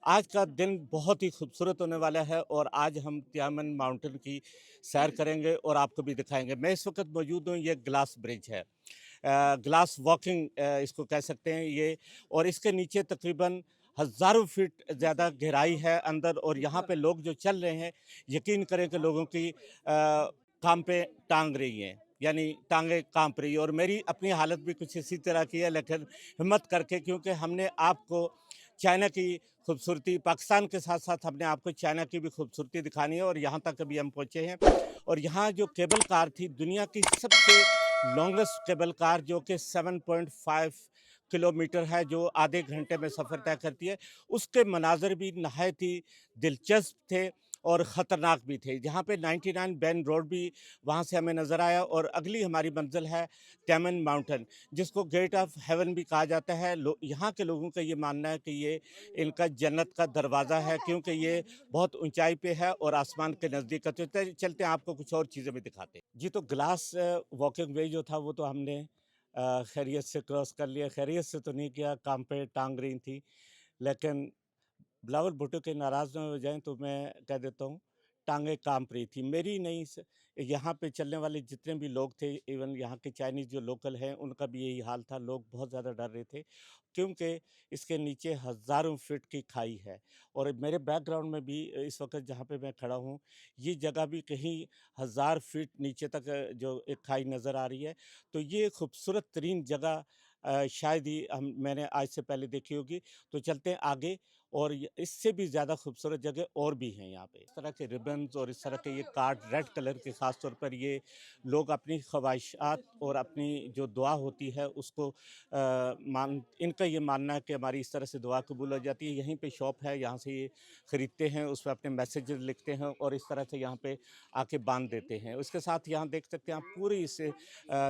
आज का दिन बहुत ही खूबसूरत होने वाला है और आज हम तियानमन माउंटेन की सैर करेंगे और आपको भी दिखाएंगे। मैं इस वक्त मौजूद हूँ, ये ग्लास ब्रिज है। ग्लास वॉकिंग इसको कह सकते हैं ये। और इसके नीचे तकरीबन हज़ारों फीट ज़्यादा गहराई है अंदर, और यहाँ पे लोग जो चल रहे हैं, यकीन करें कि लोगों की काम पे टांग रही हैं, यानी टांगे कांप रही है। और मेरी अपनी हालत भी कुछ इसी तरह की है, लेकिन हिम्मत करके, क्योंकि हमने आपको चाइना की खूबसूरती, पाकिस्तान के साथ साथ हमने आपको चाइना की भी खूबसूरती दिखानी है। और यहाँ तक अभी हम पहुँचे हैं, और यहाँ जो केबल कार थी, दुनिया की सबसे लॉन्गेस्ट केबल कार, जो कि 7.5 किलोमीटर है, जो आधे घंटे में सफ़र तय करती है, उसके मनाज़र भी नहायत ही दिलचस्प थे और ख़तरनाक भी थे। जहाँ पे 99 बेन रोड भी वहाँ से हमें नज़र आया। और अगली हमारी मंजिल है टेमन माउंटेन, जिसको गेट ऑफ हेवन भी कहा जाता है। यहाँ के लोगों का ये मानना है कि ये इनका जन्नत का दरवाज़ा है, क्योंकि ये बहुत ऊंचाई पे है और आसमान के नज़दीक है। तो चलते हैं, आपको कुछ और चीज़ें भी दिखाते हैं। जी, तो ग्लास वॉकिंग वे जो था, वो तो हमने खैरियत से क्रॉस कर लिया। खैरियत से तो नहीं किया, काम पे टांग रही थी, लेकिन बिलावल भुट्टो के नाराज़ ना हो जाएँ तो मैं कह देता हूँ, टाँगें काँप रही थी। मेरी नहीं, यहाँ पे चलने वाले जितने भी लोग थे, इवन यहाँ के चाइनीज़ जो लोकल हैं, उनका भी यही हाल था। लोग बहुत ज़्यादा डर रहे थे, क्योंकि इसके नीचे हज़ारों फीट की खाई है। और मेरे बैकग्राउंड में भी इस वक़्त जहाँ पे मैं खड़ा हूँ, ये जगह भी कहीं हज़ार फीट नीचे तक जो एक खाई नज़र आ रही है। तो ये खूबसूरत तरीन जगह शायद ही मैंने आज से पहले देखी होगी। तो चलते हैं आगे, और इससे भी ज़्यादा खूबसूरत जगह और भी हैं यहाँ पे। इस तरह के रिबन्स और इस तरह के ये कार्ड, रेड कलर के, ख़ास तौर पर ये लोग अपनी ख्वाहिशात और अपनी जो दुआ होती है उसको इनका ये मानना है कि हमारी इस तरह से दुआ कबूल हो जाती है। यहीं पे शॉप है, यहाँ से ये ख़रीदते हैं, उस पर अपने मैसेजेस लिखते हैं और इस तरह से यहाँ पे आके बांध देते हैं। उसके साथ यहाँ देख सकते हैं आप, पूरी इस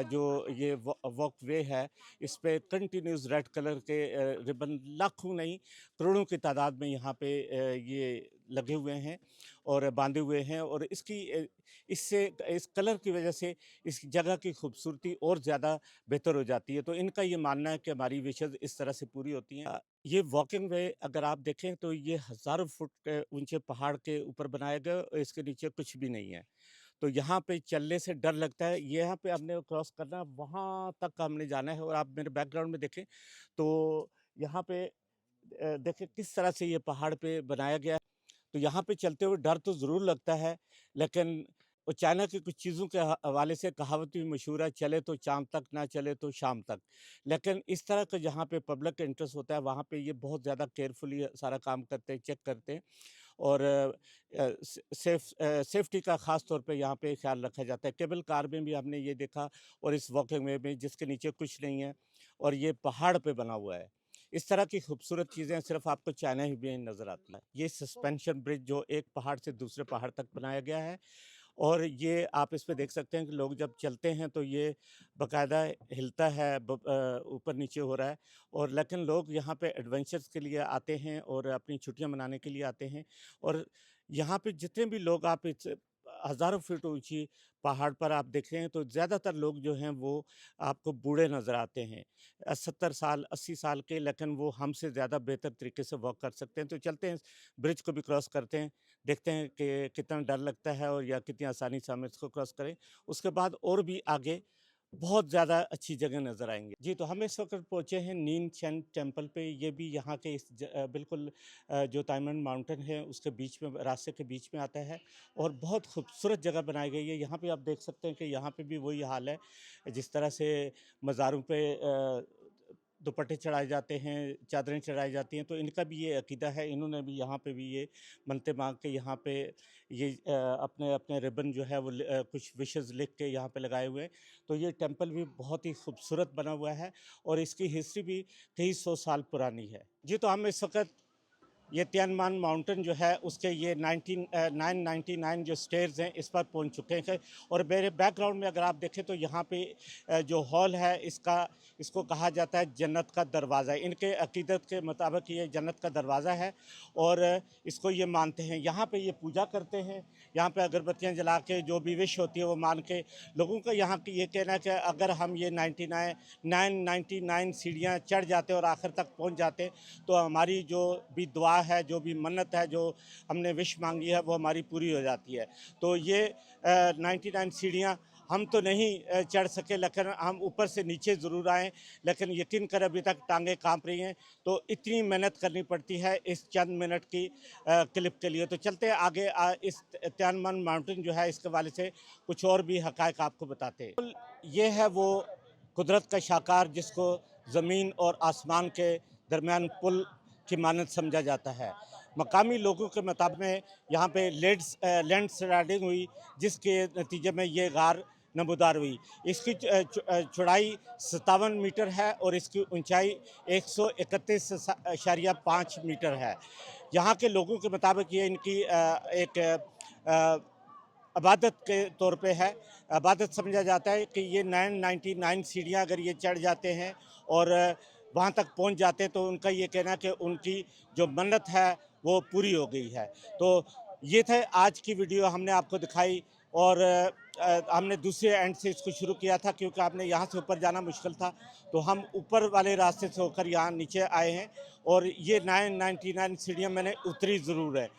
जो ये वॉक वे है, इस पे कंटिन्यूस रेड कलर के रिबन, लाखों नहीं करोड़ों की तादाद में यहाँ पे ये लगे हुए हैं और बांधे हुए हैं। और इससे, इस कलर की वजह से इस जगह की खूबसूरती और ज़्यादा बेहतर हो जाती है। तो इनका ये मानना है कि हमारी विशेज़ इस तरह से पूरी होती हैं। ये वॉकिंग वे अगर आप देखें तो ये हज़ारों फुट के ऊंचे पहाड़ के ऊपर बनाया गया, और इसके नीचे कुछ भी नहीं है। तो यहाँ पे चलने से डर लगता है। यहाँ पे हमने क्रॉस करना, वहाँ तक हमने जाना है। और आप मेरे बैकग्राउंड में देखें तो यहाँ पे देखिए किस तरह से ये पहाड़ पे बनाया गया है। तो यहाँ पे चलते हुए डर तो ज़रूर लगता है, लेकिन वो चाइना की कुछ चीज़ों के हवाले से कहावत भी मशहूर है, चले तो चाँद तक, ना चले तो शाम तक। लेकिन इस तरह का जहाँ पे पब्लिक इंटरेस्ट होता है, वहाँ पे ये बहुत ज़्यादा केयरफुली सारा काम करते हैं, चेक करते हैं। और सेफ्टी का ख़ास तौर पे यहाँ पे ख़्याल रखा जाता है। केबल कार में भी हमने ये देखा, और इस वॉकिंग वे में जिसके नीचे कुछ नहीं है, और ये पहाड़ पे बना हुआ है। इस तरह की खूबसूरत चीज़ें सिर्फ़ आपको चाइना ही में नज़र आती हैं। ये सस्पेंशन ब्रिज जो एक पहाड़ से दूसरे पहाड़ तक बनाया गया है, और ये आप इस पे देख सकते हैं कि लोग जब चलते हैं तो ये बाकायदा हिलता है, ऊपर नीचे हो रहा है। और लेकिन लोग यहाँ पे एडवेंचर्स के लिए आते हैं और अपनी छुट्टियाँ मनाने के लिए आते हैं। और यहाँ पे जितने भी लोग, आप इस हज़ारों फीट ऊँची पहाड़ पर आप देखें तो ज़्यादातर लोग जो हैं वो आपको बूढ़े नज़र आते हैं। 70 साल, 80 साल के, लेकिन वो हमसे ज़्यादा बेहतर तरीके से वॉक कर सकते हैं। तो चलते हैं, ब्रिज को भी क्रॉस करते हैं, देखते हैं कि कितना डर लगता है और या कितनी आसानी से हम इसको क्रॉस करें। उसके बाद और भी आगे बहुत ज़्यादा अच्छी जगह नज़र आएँगी। जी, तो हम इस वक़्त पहुँचे हैं नीन चेन टेम्पल पे। ये भी यहाँ के बिल्कुल जो ताइमन माउंटेन है उसके बीच में, रास्ते के बीच में आता है, और बहुत खूबसूरत जगह बनाई गई है। यहाँ पे आप देख सकते हैं कि यहाँ पे भी वही हाल है, जिस तरह से मज़ारों पे दुपट्टे चढ़ाए जाते हैं, चादरें चढ़ाई जाती हैं, तो इनका भी ये अकीदा है। इन्होंने भी यहाँ पे भी ये मन्नतें माँग के यहाँ पे ये अपने अपने रिबन जो है वो कुछ विशेज़ लिख के यहाँ पे लगाए हुए हैं। तो ये टेम्पल भी बहुत ही खूबसूरत बना हुआ है, और इसकी हिस्ट्री भी कई सौ साल पुरानी है। जी, तो हम इस वक़्त ये तियानमान माउंटेन जो है उसके ये 999 जो स्टेयर्स हैं, इस पर पहुंच चुके हैं। और मेरे बैकग्राउंड में अगर आप देखें तो यहाँ पे जो हॉल है, इसको कहा जाता है जन्नत का दरवाज़ा। इनके अकीदत के मुताबिक ये जन्नत का दरवाज़ा है, और इसको ये मानते हैं। यहाँ पे ये पूजा करते हैं, यहाँ पे अगरबत्तियाँ जला के जो भी विश होती है वो मान के। लोगों का यहाँ की ये कहना है कि अगर हम ये 999 सीढ़ियाँ चढ़ जाते और आखिर तक पहुँच जाते, तो हमारी जो भी दुआ है, जो भी मन्नत है, जो हमने विश मांगी है, वो हमारी पूरी हो जाती है। तो ये 99 सीढ़ियाँ हम तो नहीं चढ़ सके, लेकिन हम ऊपर से नीचे ज़रूर आए, लेकिन यकीन कर अभी तक टांगें काँप रही हैं। तो इतनी मेहनत करनी पड़ती है इस चंद मिनट की क्लिप के लिए। तो चलते हैं आगे, इस तियानमन माउंटेन जो है इसके हवाले से कुछ और भी हक़ाइक़ आपको बताते हैं। ये है वो कुदरत का शाहकार जिसको ज़मीन और आसमान के दरमियान पुल की मानद समझा जाता है। मकामी लोगों के मुताबिक यहाँ पे लैंड स्लाइडिंग हुई, जिसके नतीजे में ये गार नमूदार हुई। इसकी चौड़ाई 57 मीटर है और इसकी ऊंचाई 131.5 मीटर है। यहाँ के लोगों के मुताबिक ये इनकी एक इबादत के तौर पे है। इबादत समझा जाता है कि ये 999 सीढ़ियाँ अगर ये चढ़ जाते हैं और वहाँ तक पहुँच जाते हैं, तो उनका ये कहना है कि उनकी जो मन्नत है वो पूरी हो गई है। तो ये थे आज की वीडियो, हमने आपको दिखाई। और हमने दूसरे एंड से इसको शुरू किया था क्योंकि आपने यहाँ से ऊपर जाना मुश्किल था, तो हम ऊपर वाले रास्ते से होकर यहाँ नीचे आए हैं। और ये 999 सीढ़ियाँ मैंने उतरी ज़रूर है।